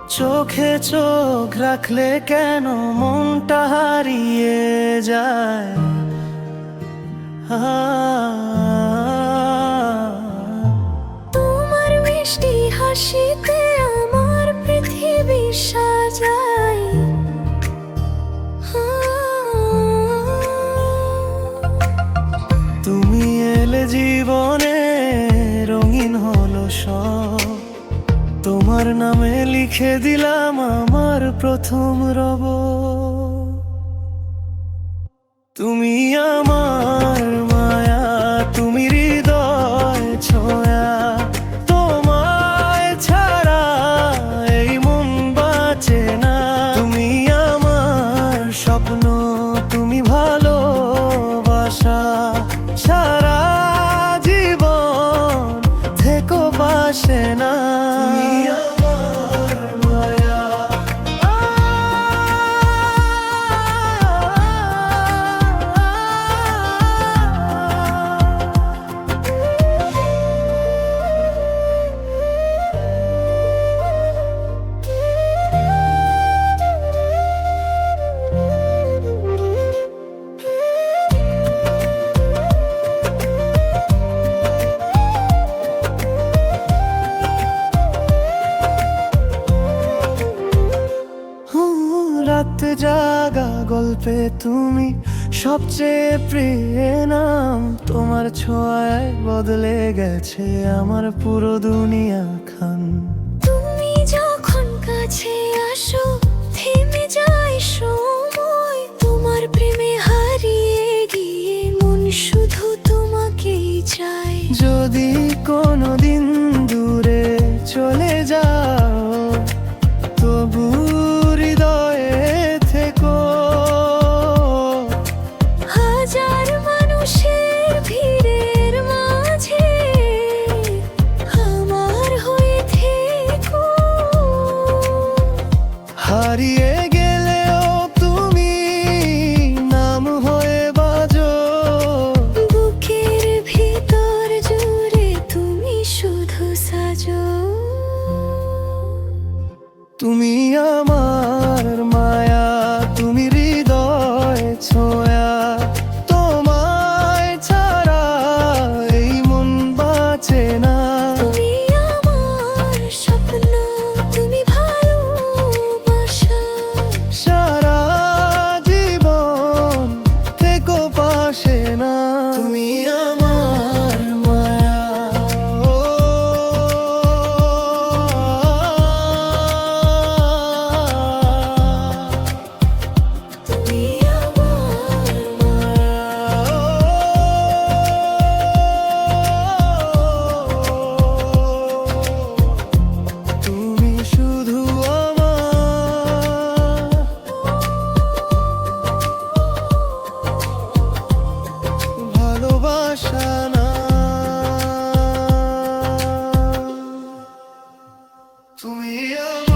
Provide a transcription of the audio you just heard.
চোখে চোখ রাখলে কেন মনটা হারিয়ে যায়। তোমার মিষ্টি হাসিতে আমার পৃথিবী সাজায়। তুমি এলে জীবনে রঙিন হলো সব, তোমার নামে লিখে দিলাম আমার প্রথম রব। তুমি আমার মায়া, তুমি হৃদয় ছোঁয়া, তোমায় ছাড়া এই মন বাঁচে না। তুমি আমার স্বপ্ন, তুমি ভালোবাসা, সারা জীবন থেকো পাশে না। রাত জাগা গল্পে তুমি সবচেয়ে প্রিয় নাম, তোমার ছোঁয়ায় বদলে গেছে আমার পুরো দুনিয়া খান। তুমি যখন কাছে আসো থেমে যায় সময়, তোমার প্রেমে হারিয়ে গিয়ে মন শুধু তোমাকেই চায়। যদি কোনোদিন দূরে চলে যাও তবু হৃদয়ে থেকো। হাজার মানুষের ভিড়ের মাঝে আমার হয়ে থেকো। হারিয়ে গেলেও তুমি নাম হয়ে বাজো, বুকের ভিতর জুড়ে তুমি শুধু সাজো। তুমি আমার মায়া, তুমি হৃদয় ছোঁয়া, তোমায় ছাড়া এই মন বাঁচে না। তুমি আমার স্বপ্ন, তুমি ভালোবাসা, সারা জীবন থেকো পাশে না। তুমি আমার মায়া, তুমি আমার তুমি শুধু আমার ভালোবাসা না। তুমি আমার